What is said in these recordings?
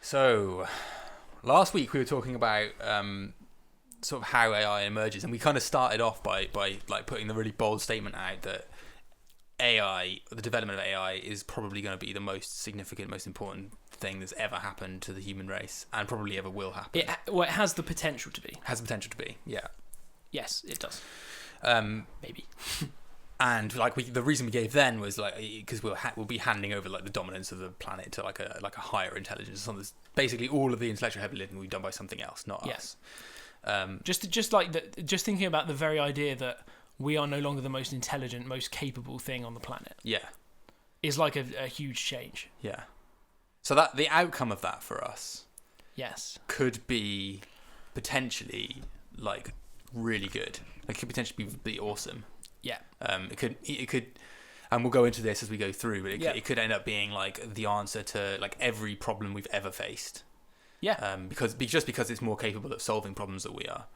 So, last week we were talking about sort of how AI emerges, and we kind of started off by like putting the really bold statement out that AI, the development of AI, is probably going to be the most significant, most important thing that's ever happened to the human race, and probably ever will happen. It has the potential to be. Has the potential to be, yeah. Yes, it does. Maybe. And like the reason we gave then was like because we'll be handing over like the dominance of the planet to like a higher intelligence. Basically, all of the intellectual heavy lifting will be done by something else, not us. Just thinking about the very idea that we are no longer the most intelligent, most capable thing on the planet. Yeah, is like a huge change. Yeah. So that the outcome of that for us, yes, could be potentially like really good. It could potentially be awesome. Yeah. It could, and we'll go into this as we go through. But it could end up being like the answer to like every problem we've ever faced. Yeah. Because it's more capable of solving problems than we are.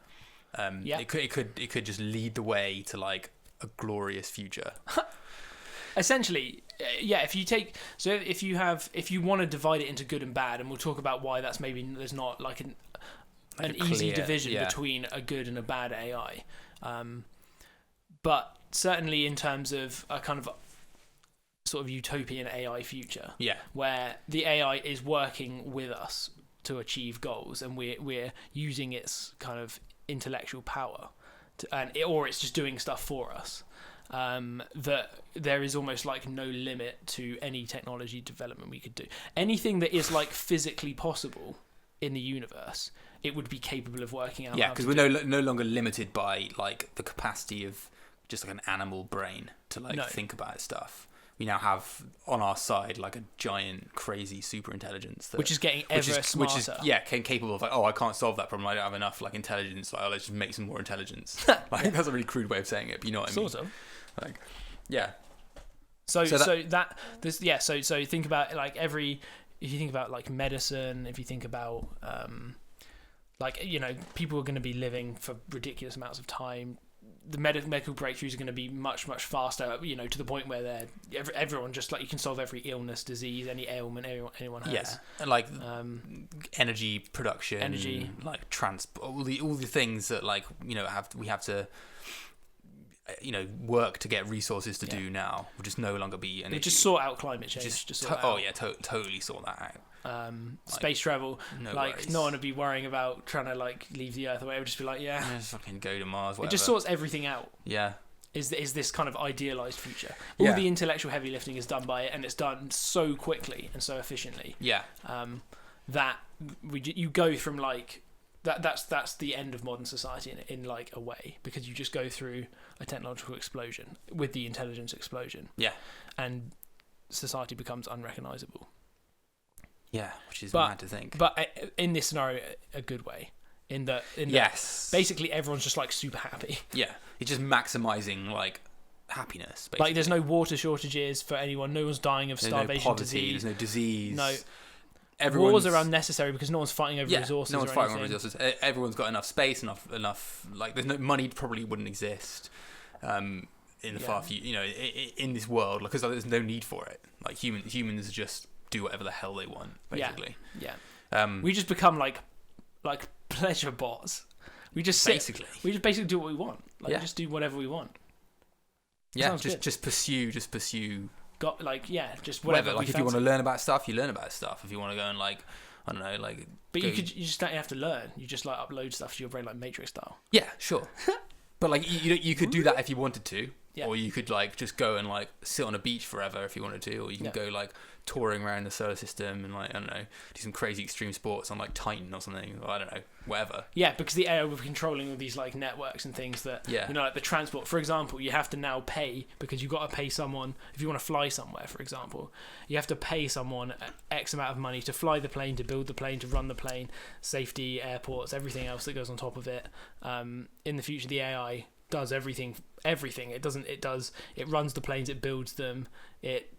It could just lead the way to like a glorious future. Essentially, yeah. If you want to divide it into good and bad, and we'll talk about why that's maybe there's not like an easy division between a good and a bad AI. But certainly in terms of a kind of sort of utopian AI future, where the AI is working with us to achieve goals, and we're using its kind of intellectual power, or it's just doing stuff for us. That there is almost like no limit to any technology development we could do. Anything that is like physically possible in the universe, it would be capable of working out. Yeah, because we're no longer limited by like the capacity of just like an animal brain to think about stuff. We now have on our side like a giant, crazy superintelligence which is getting ever smarter. Capable of like, I can't solve that problem. I don't have enough like intelligence. Like, let's just make some more intelligence. That's a really crude way of saying it, but you know what I mean. Sort of. Like, yeah. So think about like if you think about like medicine, if you think about people are going to be living for ridiculous amounts of time. The medical breakthroughs are going to be much, much faster, to the point where everyone just like you can solve every illness, disease, any ailment anyone has. Yeah, and like energy production, like transport, all the things that like we have to work to get resources to do now will just no longer be an issue. Just sort out climate change. Totally sort that out. Space travel, no one would be worrying about trying to like leave the Earth away. It would just be like, just fucking go to Mars. Whatever. It just sorts everything out. Yeah, is this kind of idealized future? All the intellectual heavy lifting is done by it, and it's done so quickly and so efficiently. Yeah, that you go from like that. That's the end of modern society in like a way, because you just go through a technological explosion with the intelligence explosion. Yeah, and society becomes unrecognizable. Yeah, which is mad to think. But in this scenario, a good way. In that basically everyone's just like super happy. Yeah, it's just maximizing like happiness. Basically. Like there's no water shortages for anyone. No one's dying of starvation, no poverty, disease. There's no disease. No. Wars are unnecessary because no one's fighting over resources. No one's fighting over resources. Everyone's got enough space, enough. Like there's no money. Probably wouldn't exist. In the far future, in this world, because there's no need for it. Like humans just do whatever the hell they want, basically. Yeah. We just become like pleasure bots. We just basically do what we want. We just do whatever we want. Yeah, just pursue. Got just whatever. Like if you want to learn about stuff, you learn about stuff. If you want to go and like, I don't know, like. But you just don't have to learn. You just like upload stuff to your brain like Matrix style. Yeah, sure. But like you could do that if you wanted to. Yeah. Or you could like just go and like sit on a beach forever if you wanted to, or you can go like touring around the solar system and like I don't know, do some crazy extreme sports on like Titan or something, or I don't know, whatever. Yeah, because the AI will be controlling all these like networks and things that like the transport. For example, you have to now pay because you've got to pay someone if you want to fly somewhere. For example, you have to pay someone X amount of money to fly the plane, to build the plane, to run the plane, safety, airports, everything else that goes on top of it. In the future, the AI does everything. It runs the planes, it builds them, it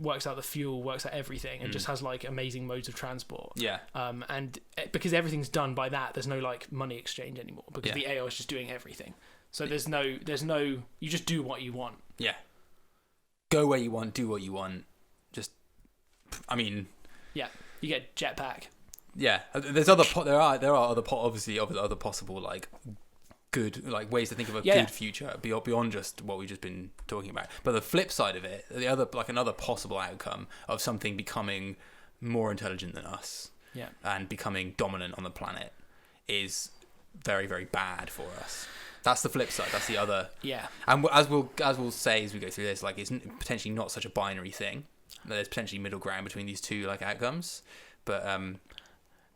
works out the fuel, works out everything, and just has like amazing modes of transport. And because everything's done by that, there's no like money exchange anymore, because the AI is just doing everything. So there's no you just do what you want. Go where you want, do what you want. You get jetpack. There's other there are obviously other possible like good like ways to think of a good future beyond just what we've just been talking about. But the flip side of it, the other like another possible outcome of something becoming more intelligent than us, and becoming dominant on the planet, is very, very bad for us. That's the flip side. That's the other. Yeah. And as we'll say as we go through this, like it's potentially not such a binary thing. There's potentially middle ground between these two like outcomes, but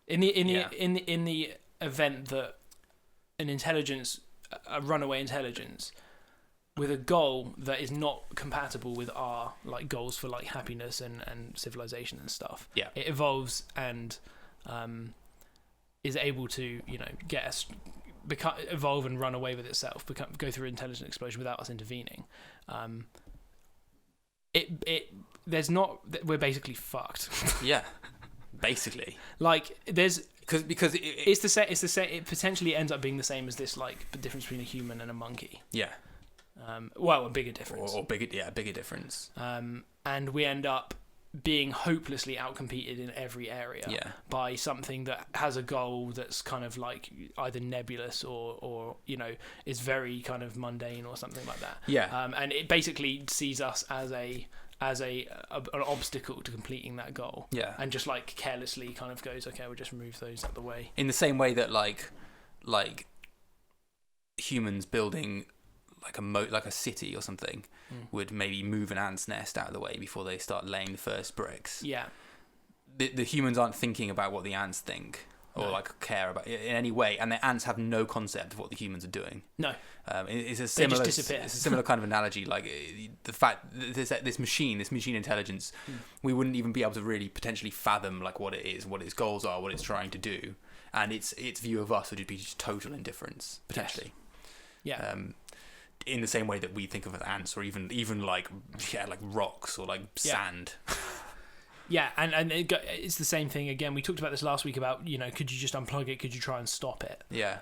in the event that a runaway intelligence with a goal that is not compatible with our like goals for like happiness and civilization and stuff, it evolves and is able to evolve and run away with itself, go through intelligent explosion without us intervening. We're basically fucked. Yeah, basically. Like there's because it's the same. It potentially ends up being the same as this like the difference between a human and a monkey. Yeah. A bigger difference. Or bigger difference. And we end up being hopelessly outcompeted in every area by something that has a goal that's kind of like either nebulous or is very kind of mundane or something like that. Yeah. And it basically sees us as an obstacle to completing that goal. Yeah. And just like carelessly kind of goes, okay, we'll just move those out the way. In the same way that like humans building like a city or something would maybe move an ant's nest out of the way before they start laying the first bricks. Yeah. The humans aren't thinking about what the ants think or like care about it in any way, and the ants have no concept of what the humans are doing. No. It's a similar. They just disappear. It's a similar kind of analogy. Like the fact this machine intelligence, we wouldn't even be able to really potentially fathom like what it is, what its goals are, what it's trying to do, and its view of us would be just total indifference potentially. Yes. Yeah. In the same way that we think of ants, or even like rocks or like sand. Yeah, and it's the same thing again. We talked about this last week about could you just unplug it? Could you try and stop it? Yeah.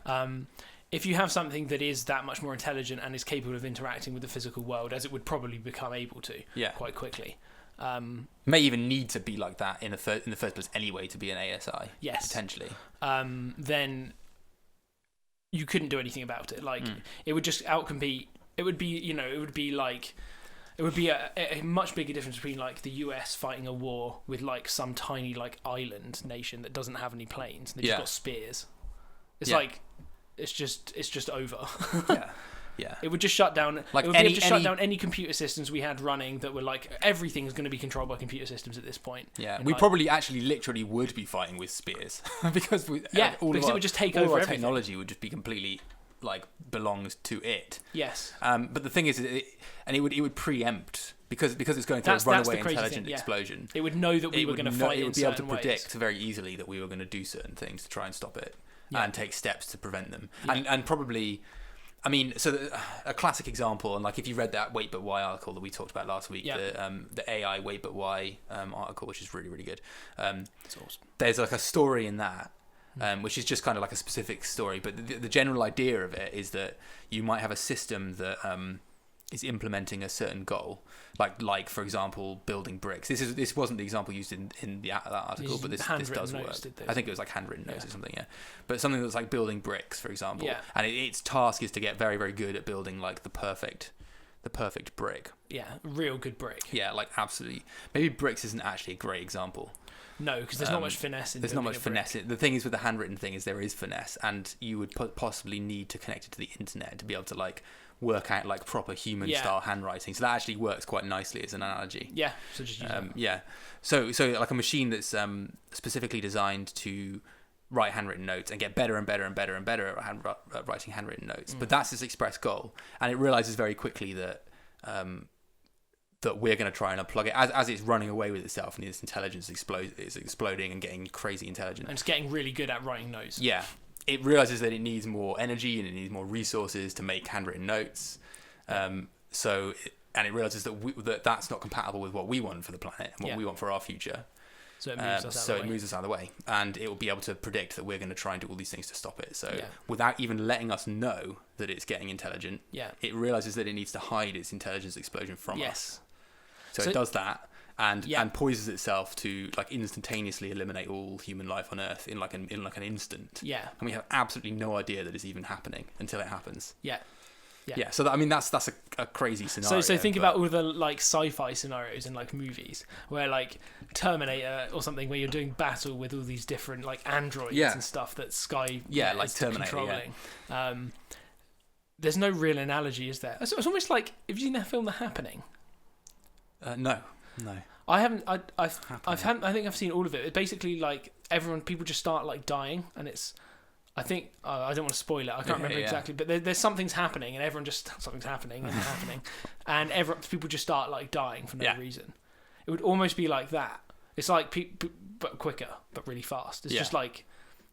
If you have something that is that much more intelligent and is capable of interacting with the physical world, as it would probably become able to, quite quickly. May even need to be like that in the first place anyway to be an ASI. Yes. Potentially. Then you couldn't do anything about it. Like it would just outcompete. It would be a much bigger difference between like the US fighting a war with like some tiny like island nation that doesn't have any planes. They just got spears. It's like it's just over. Yeah. Yeah. It would just shut down. Like it would be able to shut down any computer systems we had running that were like everything's going to be controlled by computer systems at this point. Yeah, we probably actually literally would be fighting with spears because it would just take over. All our everything. Technology would just be completely like belongs to it. Yes. But the thing is, it would preempt because it's going through a runaway intelligent explosion. It would know that we were going to fight. It would be able to predict very easily that we were going to do certain things to try and stop it and take steps to prevent them, and probably. I mean, so a classic example, and like if you read that Wait But Why article that we talked about last week, the AI Wait But Why article, which is really, really good. It's awesome. There's like a story in that, which is just kind of like a specific story, but the general idea of it is that you might have a system that is implementing a certain goal, like for example, building bricks. This wasn't the example used in that article, but this does work. I think it was like handwritten notes or something, But something that's like building bricks, for example, and its task is to get very, very good at building like the perfect brick. Yeah, real good brick. Yeah, like absolutely. Maybe bricks isn't actually a great example. No, because there's not much finesse in. There's not much finesse. The thing is with the handwritten thing is there is finesse, and you would possibly need to connect it to the internet to be able to like work out like proper human style handwriting. So that actually works quite nicely as an analogy. Yeah. So just use that. Yeah. So like a machine that's specifically designed to write handwritten notes and get better and better and better and better at writing handwritten notes. But that's its express goal, and it realizes very quickly that that we're going to try and unplug it as it's running away with itself, and its intelligence is exploding and getting crazy intelligent. And it's getting really good at writing notes. Yeah. It realizes that it needs more energy and it needs more resources to make handwritten notes. And it realizes that that's not compatible with what we want for the planet and what we want for our future. So it moves us out of the way. It moves us out of the way, and it will be able to predict that we're going to try and do all these things to stop it. So without even letting us know that it's getting intelligent, it realizes that it needs to hide its intelligence explosion from us. So it does that, and poises itself to like instantaneously eliminate all human life on Earth in like an instant. Yeah. And we have absolutely no idea that it's even happening until it happens. Yeah. Yeah, so that's a crazy scenario. So think about all the like sci-fi scenarios in like movies where like Terminator or something, where you're doing battle with all these different like androids and stuff that Sky like is Terminator controlling. Yeah. There's no real analogy, is there? It's almost like, have you seen that film The Happening? No. I haven't. I think I've seen all of it. It's basically like people just start like dying, and it's. I think I don't want to spoil it. I can't remember exactly, but there's something's happening, and something's happening, and people just start like dying for no reason. It would almost be like that. It's like but quicker, but really fast. It's just like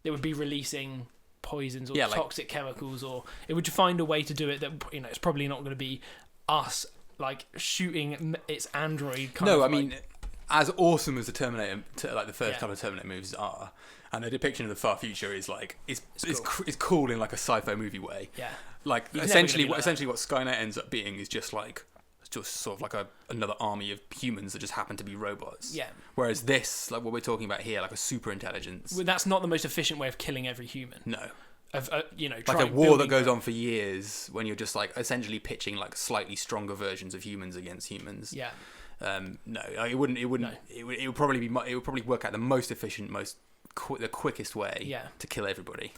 it would be releasing poisons or toxic chemicals, or it would find a way to do it that it's probably not going to be us like shooting its android. I mean, as awesome as the Terminator, like the first couple of Terminator movies are. And the depiction of the far future is like it's cool in like a sci-fi movie way. Yeah. Like essentially what Skynet ends up being is just sort of like another army of humans that just happen to be robots. Yeah. Whereas this, like what we're talking about here, like a superintelligence. Well, that's not the most efficient way of killing every human. No. Like a war that goes on for years when you're just like essentially pitching like slightly stronger versions of humans against humans. Yeah. No, it wouldn't. No. It would probably work out the most efficient, the quickest way to kill everybody.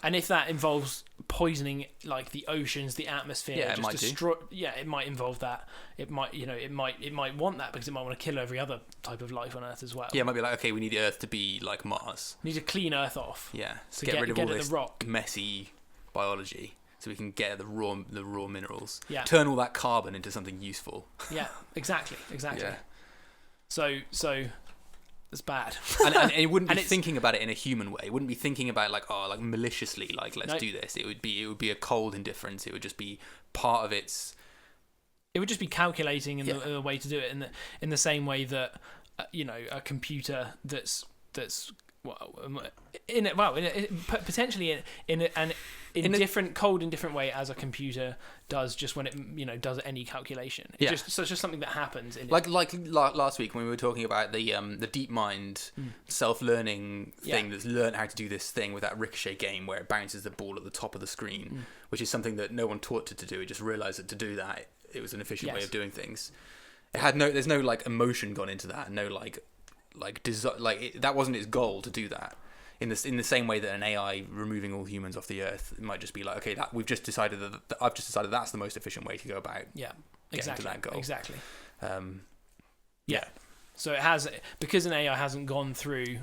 And if that involves poisoning like the oceans, the atmosphere, it might involve that. It might want that because it might want to kill every other type of life on Earth as well. Yeah, it might be like, okay, we need the Earth to be like Mars. We need to clean Earth off. Yeah, to get rid of all this messy biology, so we can get the raw minerals. Yeah. Turn all that carbon into something useful. Yeah, exactly. Yeah. So it's bad. and it wouldn't be thinking about it in a human way. It wouldn't be thinking about maliciously, let's do this. It would be a cold indifference. It would just be part of its. It would just be calculating in the way to do it in the same way that a computer that's potentially in a different way as a computer does just when it does any calculation. It's just something that happens. Like last week when we were talking about the DeepMind self-learning thing that's learned how to do this thing with that Ricochet game where it bounces the ball at the top of the screen, which is something that no one taught it to do. It just realised that to do that it was an efficient way of doing things. There's no like emotion gone into that. No that wasn't its goal to do that. In the same way that an AI removing all humans off the Earth, it might just be like, okay, I've just decided that's the most efficient way to go about getting to that goal. Exactly. Yeah. So it has, because an AI hasn't gone through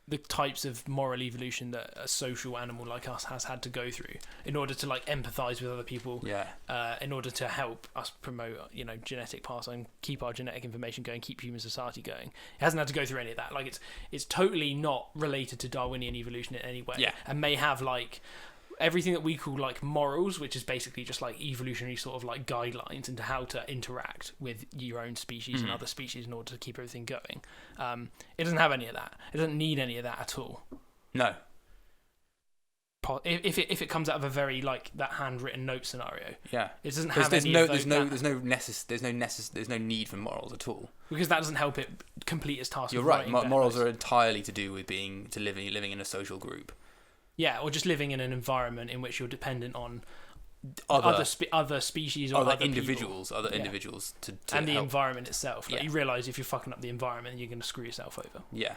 the types of moral evolution that a social animal like us has had to go through in order to like empathize with other people. In order to help us promote genetic pass and keep our genetic information going, keep human society going. It hasn't had to go through any of that. Like it's totally not related to Darwinian evolution in any way. And may have like everything that we call like morals, which is basically just like evolutionary sort of like guidelines into how to interact with your own species and other species in order to keep everything going. It doesn't have any of that. It doesn't need any of that at all. No. If it comes out of a very like that handwritten note scenario, it doesn't have there's any. There's no need for morals at all, because that doesn't help it complete its task. You're right. Morals are entirely to do with living in a social group. Yeah, or just living in an environment in which you're dependent on other species or other individuals, people. Individuals to and the help. Environment itself. Like you realise if you're fucking up the environment, you're going to screw yourself over. Yeah.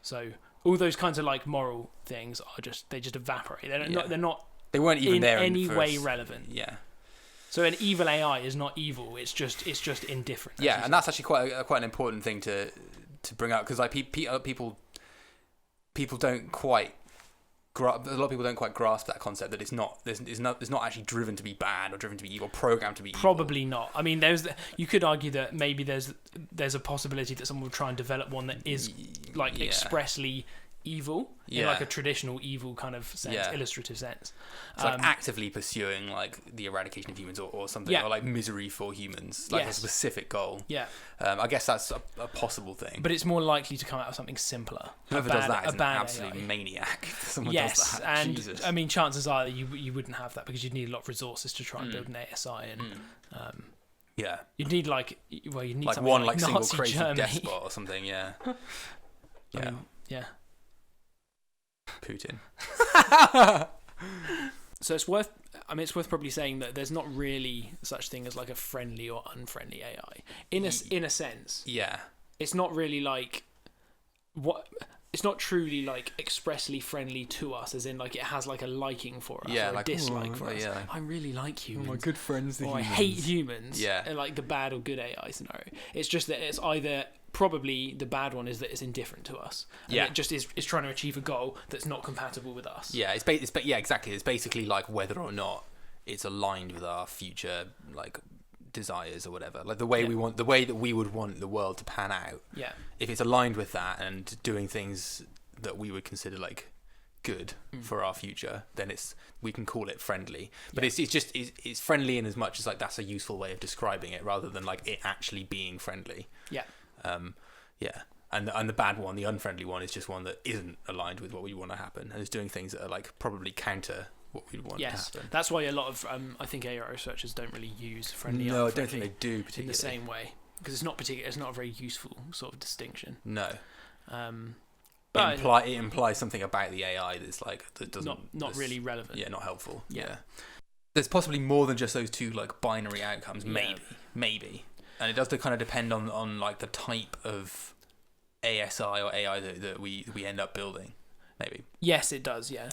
So all those kinds of like moral things they just evaporate. They weren't even there in any way relevant. Yeah. So an evil AI is not evil. It's just indifferent. Yeah, and that's actually quite an important thing to bring up, because like people don't quite. A lot of people don't quite grasp that concept that it's not actually driven to be bad or driven to be evil, programmed to be evil. Probably not. I mean, you could argue that maybe there's a possibility that someone will try and develop one that is like expressly evil in like a traditional evil kind of sense, illustrative sense. It's like actively pursuing like the eradication of humans or something, or like misery for humans, like a specific goal. Yeah. I guess that's a possible thing. But it's more likely to come out of something simpler. Whoever does that is an absolute maniac. Someone does that. And Jesus. I mean, chances are that you wouldn't have that because you'd need a lot of resources to try and build an ASI and Yeah. You'd need like you need like something one like single Nazi crazy Germany. despot or something. Yeah. Yeah. Yeah. Putin. So it's worth probably saying that there's not really such thing as like a friendly or unfriendly AI in a sense. Yeah. It's not really like it's not truly like expressly friendly to us, as in like it has like a liking for us or a dislike for us. Yeah. I really like humans. My good friends, the humans. I hate humans. Yeah. And like the bad or good AI scenario. It's just that it's either probably the bad one is that it's indifferent to us. And it just is trying to achieve a goal that's not compatible with us. Yeah, yeah, exactly. It's basically like whether or not it's aligned with our future like desires or whatever, like the way that we would want the world to pan out. Yeah, if it's aligned with that and doing things that we would consider like good for our future, then we can call it friendly. But it's friendly in as much as like that's a useful way of describing it, rather than like it actually being friendly. And the bad one, the unfriendly one, is just one that isn't aligned with what we want to happen and is doing things that are like probably counter what we'd want to happen. That's why a lot of I think AI researchers don't really use friendly. No, I don't think they do particularly in the same way, because it's not a very useful sort of distinction. No. But it implies something about the AI that doesn't not really relevant. Yeah, not helpful. Yeah. There's possibly more than just those two like binary outcomes. Yeah. Maybe, and it does kind of depend on like the type of ASI or AI that we end up building. Maybe. Yes, it does. Yeah.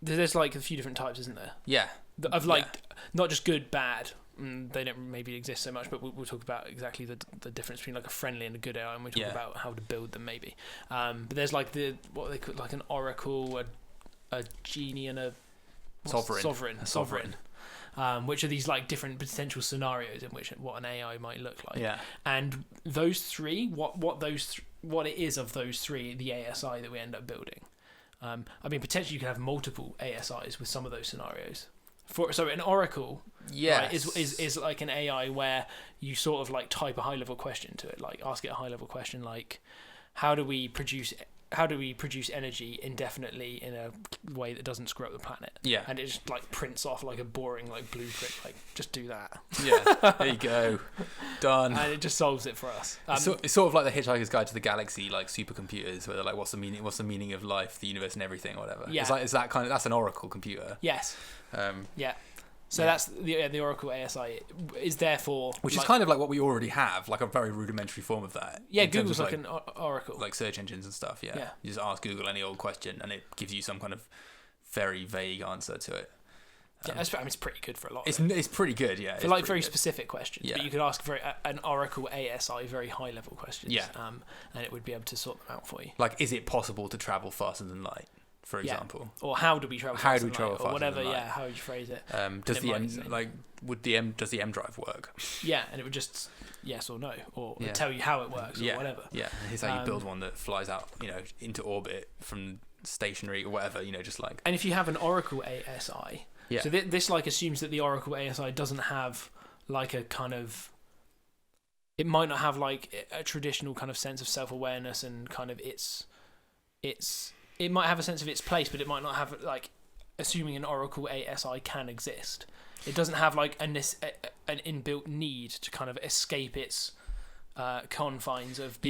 There's like a few different types, isn't there? Yeah. Of like not just good, bad. They don't maybe exist so much, but we'll talk about exactly the difference between like a friendly and a good AI, and we talk about how to build them maybe. But there's like what they call like an oracle, a genie, and a sovereign. Which are these like different potential scenarios in which what an AI might look like. Yeah. And those three, what it is of those three, the ASI that we end up building. I mean, potentially you can have multiple ASIs with some of those scenarios. So an oracle, right, is like an AI where you sort of like type a high level question to it, like ask it a high level question like, how do we produce energy indefinitely in a way that doesn't screw up the planet? Yeah. And it just like prints off like a boring like blueprint, like just do that. Yeah. There you go. Done. And it just solves it for us. It's sort of like the Hitchhiker's Guide to the Galaxy, like supercomputers, where they're like, what's the meaning of life, the universe, and everything, or whatever. Yeah. It's that kind of, that's an oracle computer. Yes. So that's the Oracle ASI is therefore, which is kind of like what we already have, like a very rudimentary form of that. Yeah, Google's like an Oracle, like search engines and stuff. Yeah, you just ask Google any old question and it gives you some kind of very vague answer to it. It's pretty good for a lot. It's pretty good, yeah. For like very specific questions, but you could ask an Oracle ASI very high level questions. Yeah, and it would be able to sort them out for you. Like, is it possible to travel faster than light? For example, or how do we travel? How do we travel faster? Or whatever. Than light? Yeah, how would you phrase it? Does the M drive work? Yeah, and it would just yes or no, or tell you how it works, or whatever. Yeah, here's how you build one that flies out, into orbit from stationary or whatever, just like. And if you have an Oracle ASI, so this like assumes that the Oracle ASI doesn't have like a kind of. It might not have like a traditional kind of sense of self-awareness and kind of its. It might have a sense of its place, but it might not have like, assuming an Oracle ASI can exist. It doesn't have like an inbuilt need to kind of escape its confines of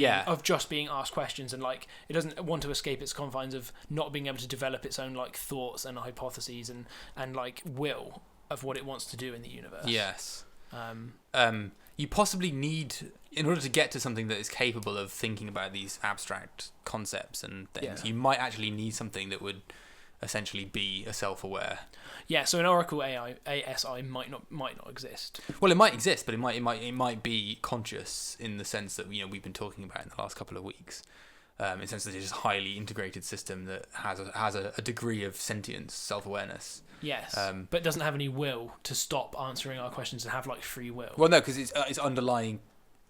just being asked questions, and like it doesn't want to escape its confines of not being able to develop its own like thoughts and hypotheses and like will of what it wants to do in the universe. Yes. You possibly need, in order to get to something that is capable of thinking about these abstract concepts and things, you might actually need something that would essentially be a self-aware. Yeah, so an Oracle ASI might not exist. Well, it might exist, but it might be conscious in the sense that we've been talking about in the last couple of weeks. In the sense that it's just a highly integrated system that has a degree of sentience, self-awareness. Yes, but doesn't have any will to stop answering our questions and have like free will. Well, no, because its underlying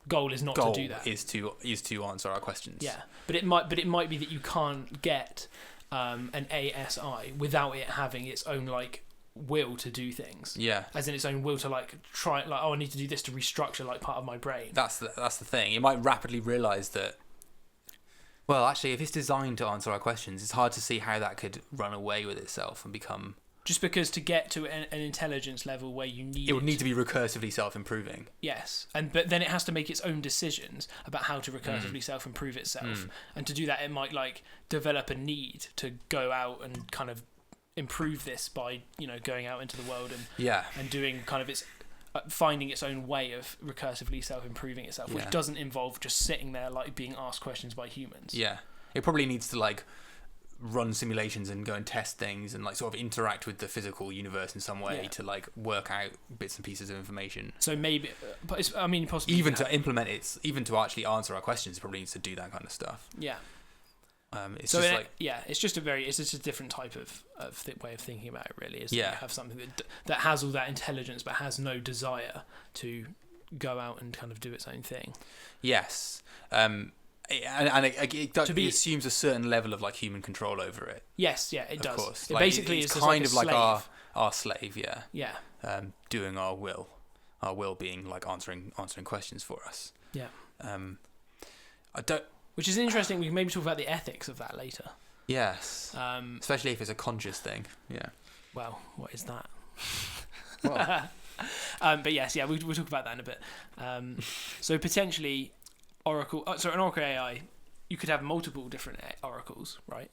goal is not to do that. Is to answer our questions. Yeah, but it might be that you can't get an ASI without it having its own like will to do things. Yeah, as in its own will to like try like I need to do this to restructure like part of my brain. That's the thing. It might rapidly realise that. Well, actually, if it's designed to answer our questions, it's hard to see how that could run away with itself and become Just because to get to an intelligence level where you need it would need to be recursively self-improving. Yes, but then it has to make its own decisions about how to recursively self-improve itself, and to do that, it might like develop a need to go out and kind of improve this by going out into the world and doing kind of its finding its own way of recursively self-improving itself, which doesn't involve just sitting there like being asked questions by humans. Yeah, it probably needs to like run simulations and go and test things and like sort of interact with the physical universe in some way to like work out bits and pieces of information. So maybe, but possibly even to implement it, even to actually answer our questions, it probably needs to do that kind of stuff. Yeah. It's just it's just a different type of way of thinking about it. Really, is that you have something that has all that intelligence but has no desire to go out and kind of do its own thing. Yes. It assumes a certain level of like human control over it. Yes, yeah, it does. Of course. It like, basically it's is kind of like slave. our slave, yeah. Yeah. Doing our will. Our will being like answering questions for us. Yeah. Which is interesting. We can maybe talk about the ethics of that later. Yes. Especially if it's a conscious thing. Yeah. Well, what is that? Well. But yes, we'll talk about that in a bit. So potentially. An Oracle AI, you could have multiple different oracles, right?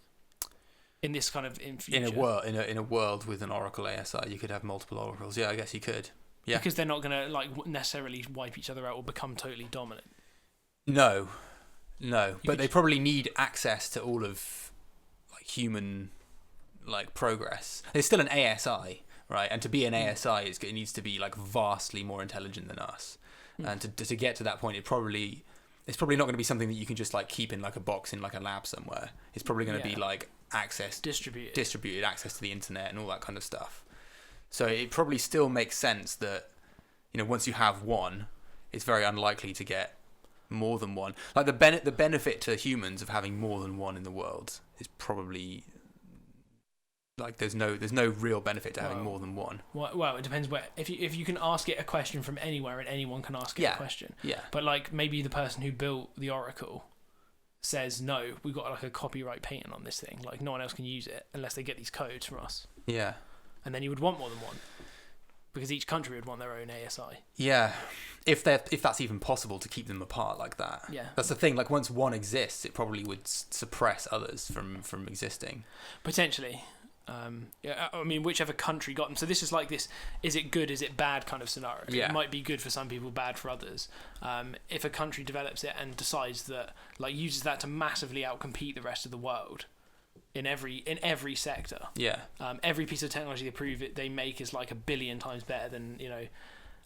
In this kind of in future. In a world with an Oracle ASI, you could have multiple oracles. Yeah, I guess you could. Yeah. Because they're not going to like necessarily wipe each other out or become totally dominant. No, but they probably need access to all of like human like progress. There's still an ASI, right? And to be an ASI, it needs to be like vastly more intelligent than us. And to get to that point, it's probably not going to be something that you can just like keep in like a box in like a lab somewhere. It's probably going to be like distributed access to the internet and all that kind of stuff. So it probably still makes sense that once you have one, it's very unlikely to get more than one. Like the benefit to humans of having more than one in the world is probably like there's no real benefit to having more than one. Well, it depends where. If you can ask it a question from anywhere and anyone can ask it a question. Yeah. But like maybe the person who built the Oracle says no, we've got like a copyright patent on this thing. Like no one else can use it unless they get these codes from us. Yeah. And then you would want more than one, because each country would want their own ASI. Yeah. If that's even possible to keep them apart like that. Yeah. That's the thing. Like once one exists, it probably would suppress others from existing. Potentially. I mean, whichever country got them. So this is like this: is it good, is it bad kind of scenario. Yeah. It might be good for some people, bad for others. If a country develops it and decides that, like, uses that to massively outcompete the rest of the world in every sector. Yeah. Every piece of technology they make is like 1 billion times better than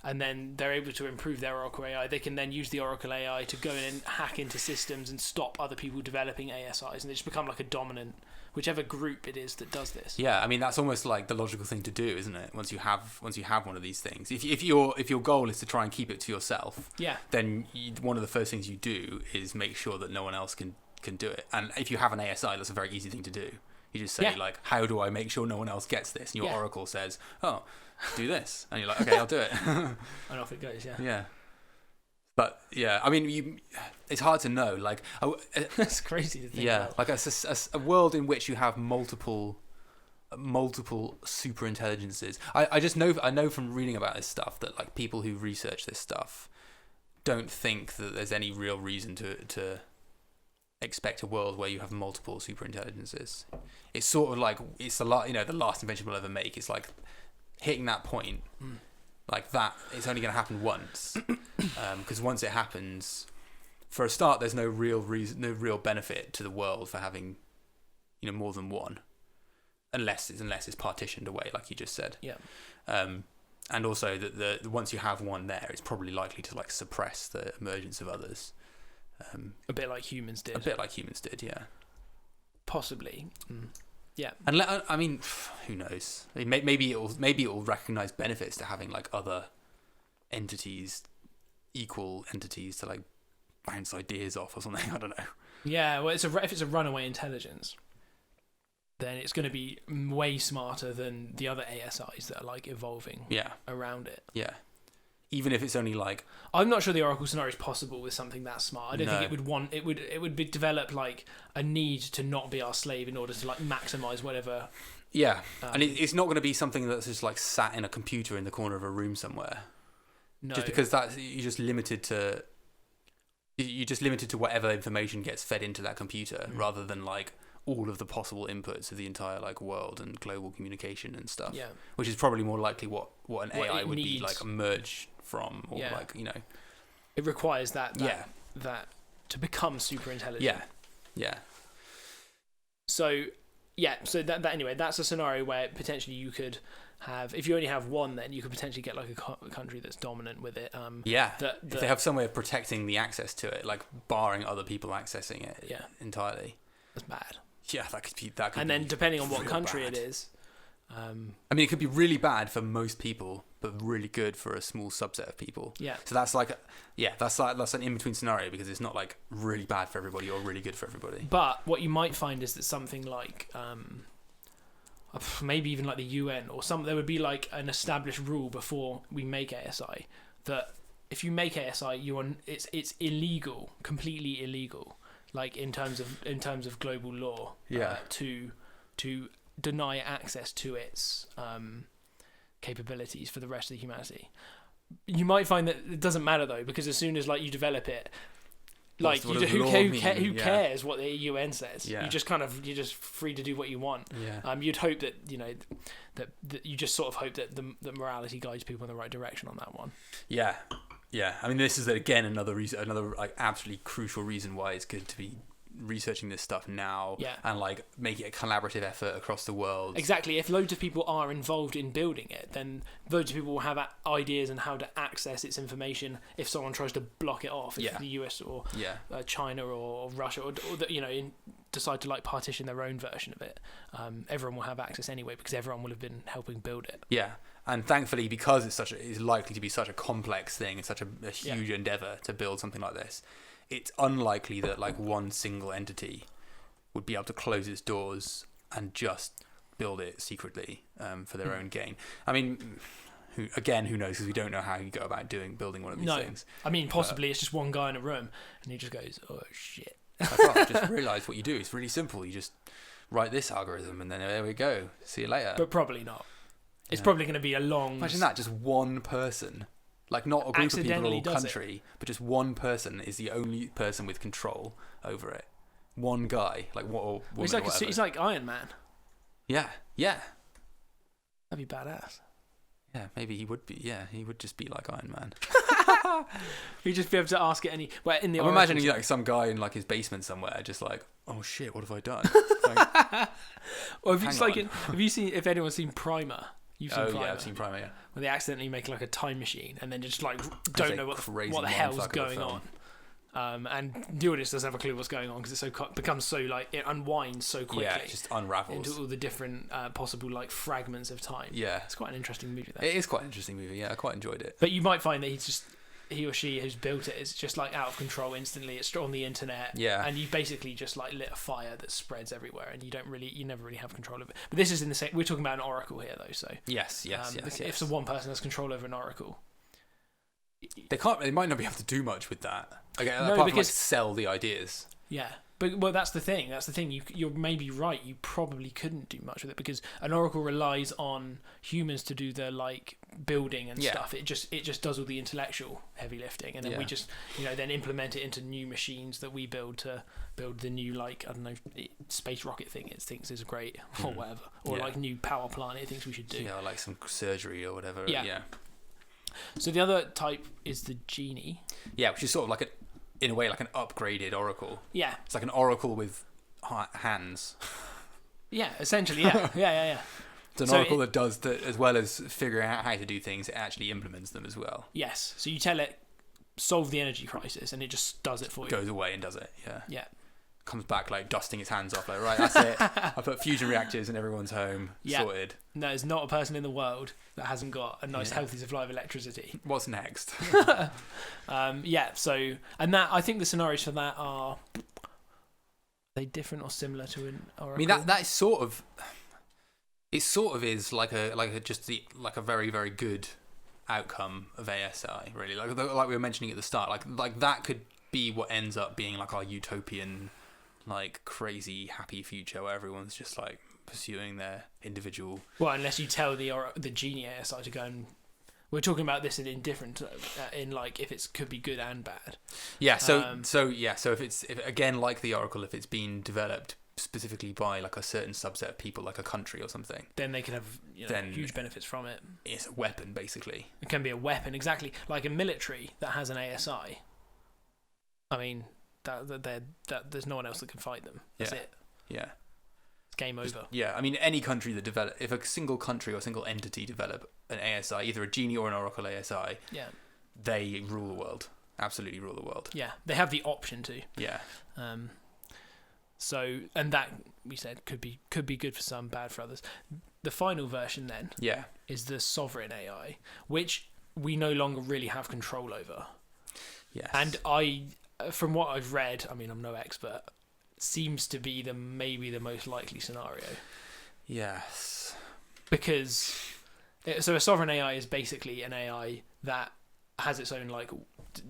and then they're able to improve their Oracle AI. They can then use the Oracle AI to go in and hack into systems and stop other people developing ASIs, and they just become like a dominant. Whichever group it is that does this. Yeah, I mean that's almost like the logical thing to do, isn't it? Once you have one of these things, if your goal is to try and keep it to yourself, then one of the first things you do is make sure that no one else can do it. And if you have an ASI, that's a very easy thing to do. You just say like, how do I make sure no one else gets this? And your Oracle says, oh, do this, and you're like, okay, I'll do it. And off it goes. Yeah. But yeah, I mean, it's hard to know. Like, it's crazy to think. Yeah, about. like a world in which you have multiple super intelligences. I know from reading about this stuff that like people who research this stuff don't think that there's any real reason to expect a world where you have multiple super intelligences. It's sort of like the last invention we'll ever make. It's like hitting that point. Like that, it's only going to happen once, because once it happens, for a start, there's no real benefit to the world for having, more than one, unless it's partitioned away, like you just said. Yeah. And also that the once you have one there, it's probably likely to like suppress the emergence of others. A bit like humans did. Yeah. Possibly. Yeah, and I mean, who knows? Maybe it will recognize benefits to having like other entities, equal entities to like bounce ideas off or something. I don't know. Yeah, well, if it's a runaway intelligence, then it's going to be way smarter than the other ASIs that are like evolving. Around it. Yeah. Even if it's only like, I'm not sure the Oracle scenario is possible with something that smart. I don't think it would develop like a need to not be our slave in order to like maximize whatever Yeah, and it's not going to be something that's just like sat in a computer in the corner of a room somewhere. No. Just because you're just limited to whatever information gets fed into that computer, rather than like all of the possible inputs of the entire like world and global communication and stuff. Yeah. Which is probably more likely what an What AI it would be needs. like emerged from, or like, you know. It requires that to become super intelligent. Yeah. Yeah. So that anyway, that's a scenario where potentially you could have, if you only have one, then you could potentially get like a country that's dominant with it. If they have some way of protecting the access to it, like barring other people accessing it entirely. That's bad. Yeah, that could be. And then depending on what country it is. I mean, it could be really bad for most people, but really good for a small subset of people. Yeah. So that's that's an in-between scenario, because it's not like really bad for everybody or really good for everybody. But what you might find is that something like maybe even like the UN or there would be like an established rule before we make ASI that if you make ASI, it's illegal, completely illegal, like in terms of global law, to deny access to its capabilities for the rest of the humanity. You might find that it doesn't matter though, because as soon as like you develop it, like who cares what the UN says? Yeah. You're just free to do what you want. Yeah. You'd hope that that you just sort of hope that the morality guides people in the right direction on that one. Yeah. Yeah. I mean, this is again another like absolutely crucial reason why it's good to be researching this stuff now, and like making a collaborative effort across the world. Exactly. If loads of people are involved in building it, then loads of people will have ideas on how to access its information if someone tries to block it off. If the US or China or Russia or decide to like partition their own version of it, everyone will have access anyway, because everyone will have been helping build it. Yeah. And thankfully, because it's likely to be such a complex thing and such a huge endeavor to build something like this, it's unlikely that like one single entity would be able to close its doors and just build it secretly for their own gain. I mean, who knows? Because we don't know how you go about building one of these things. I mean, possibly it's just one guy in a room and he just goes, "Oh shit!" I just realised what you do. It's really simple. You just write this algorithm, and then there we go. See you later. But probably not. It's probably going to be a long. Imagine that, just one person. Like, not a group of people or country, but just one person is the only person with control over it. One guy, like what? Or woman, he's like Iron Man. Yeah. That'd be badass. Yeah, maybe he would be. Yeah, he would just be like Iron Man. He'd just be able to ask it any. Well, in the I'm imagining like some guy in like his basement somewhere, just like, oh shit, what have I done? Like, or if it's like, if anyone's seen Primer. You've seen Primer. Yeah, I've seen Primer, yeah. Where they accidentally make like a time machine and then just like don't know what the hell's going on. And the audience doesn't have a clue what's going on because it becomes so like, it unwinds so quickly. Yeah, it just unravels into all the different possible like fragments of time. Yeah. It's quite an interesting movie though. It is quite an interesting movie, yeah. I quite enjoyed it. But you might find that he or she who's built it is just like out of control instantly. It's on the internet, and you basically just like lit a fire that spreads everywhere, and you never really have control of it. But this is in the same. We're talking about an oracle here, though. So yes. If so one person has control over an oracle, they might not be able to do much with that. Okay, apart from like sell the ideas. Yeah. But that's the thing. You're maybe right. You probably couldn't do much with it because an oracle relies on humans to do the like building and stuff. It just does all the intellectual heavy lifting, and then we just then implement it into new machines that we build to build the new like I don't know space rocket thing it thinks is great or whatever, or like new power plant it thinks we should do. Yeah, like some surgery or whatever. Yeah. So the other type is the genie. Yeah, which is sort of like in a way like an upgraded oracle. Yeah. It's like an oracle with hands. Yeah, essentially, yeah. It's an oracle that does that, as well as figuring out how to do things, it actually implements them as well. Yes. So you tell it, solve the energy crisis, and it just does it for you. Goes away and does it, yeah. Yeah. Comes back like dusting its hands off, like, right, that's it. I put fusion reactors in everyone's home, sorted. No, there's not a person in the world that hasn't got a nice healthy supply of electricity. What's next? So, and that, I think the scenarios for that are they different or similar to an oracle? I mean, that is sort of, it sort of is like a very, very good outcome of ASI, really. Like we were mentioning at the start, like that could be what ends up being like our utopian, like crazy happy future where everyone's just like pursuing their individual. Well, unless you tell the genie ASI to go and. We're talking about this in different, in like if it could be good and bad. Yeah. So if again, like the Oracle, if it's been developed specifically by like a certain subset of people, like a country or something, then they can have huge benefits from it. It's a weapon, basically. It can be a weapon, exactly like a military that has an ASI. I mean, that there's no one else that can fight them. That's it. Yeah. It's game over. Yeah, I mean, any country that if a single country or a single entity develop an ASI, either a Genie or an Oracle ASI, they rule the world. Absolutely rule the world. Yeah, they have the option to. Yeah. So, and that we said could be good for some, bad for others. The final version then, is the sovereign AI, which we no longer really have control over. Yes. And from what I've read, I mean, I'm no expert, seems to be maybe the most likely scenario. Yes. Because so a sovereign AI is basically an AI that has its own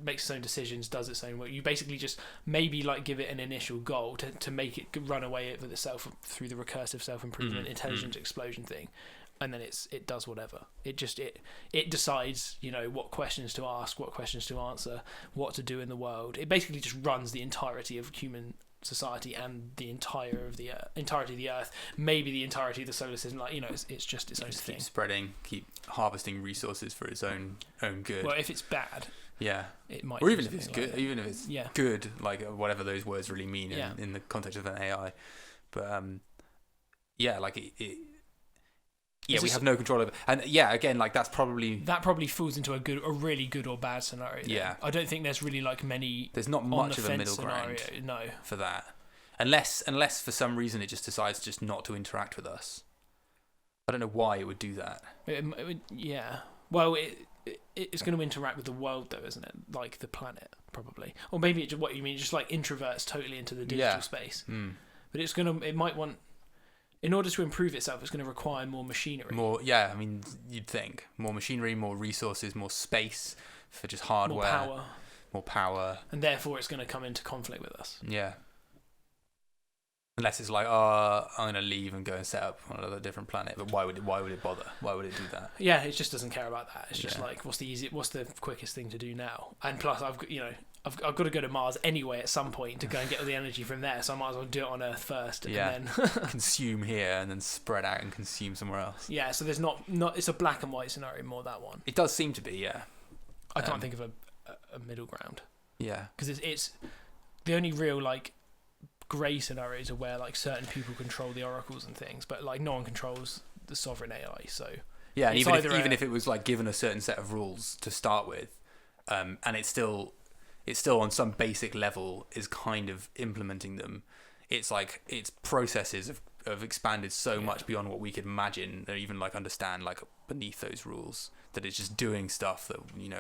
makes its own decisions, does its own work. You basically just maybe give it an initial goal to make it run away with itself through the recursive self-improvement intelligence explosion thing, and then it does whatever. It decides what questions to ask, what questions to answer, what to do in the world. It basically just runs the entirety of human society and the entirety of the Earth, maybe the entirety of the solar system. It's just its own thing. Keep spreading, keep harvesting resources for its own good. Well, if it's bad, it might. Or even if it's good, even if it's Yeah. good, whatever those words really mean in the context of an AI. But we have no control over. And again, that probably falls into a really good or bad scenario. Then. Yeah, I don't think there's really many. There's not much of a middle ground. No, for that, unless for some reason it just decides just not to interact with us. I don't know why it would do that. Well, it's going to interact with the world though, isn't it? Like the planet, probably, or maybe what you mean, just introverts totally into the digital space. But it might want. In order to improve itself, it's going to require more machinery. I mean, you'd think. More machinery, more resources, more space for just hardware. More power. And therefore, it's going to come into conflict with us. Yeah. Unless it's I'm going to leave and go and set up on another different planet. But why would it bother? Why would it do that? Yeah, it just doesn't care about that. It's just what's the quickest thing to do now? And plus, I've got to go to Mars anyway at some point to go and get all the energy from there, so I might as well do it on Earth first and then consume here and then spread out and consume somewhere else. Yeah, so there's not it's a black and white scenario more, that one. It does seem to be, yeah. I can't think of a middle ground. Yeah. Because it's the only real grey scenarios are where certain people control the oracles and things, but no one controls the sovereign AI. So yeah, and even if it was given a certain set of rules to start with, and it's still on some basic level is kind of implementing them. It's its processes have expanded so much beyond what we could imagine or even understand beneath those rules, that it's just doing stuff that we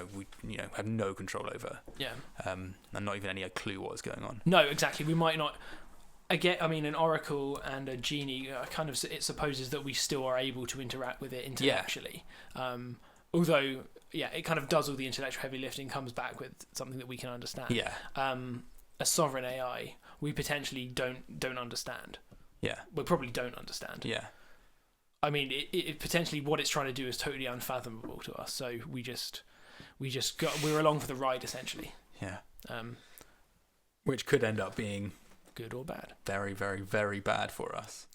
have no control over. Yeah. And not even any clue what's going on. No, exactly. We might not. Again, I mean, an oracle and a genie it supposes that we still are able to interact with it intellectually. Yeah. Although, it kind of does all the intellectual heavy lifting, comes back with something that we can understand. Yeah. A sovereign AI, we potentially don't understand. Yeah. We probably don't understand. Yeah. I mean, it potentially what it's trying to do is totally unfathomable to us. So we're along for the ride essentially. Yeah. Which could end up being good or bad. Very, very, very bad for us.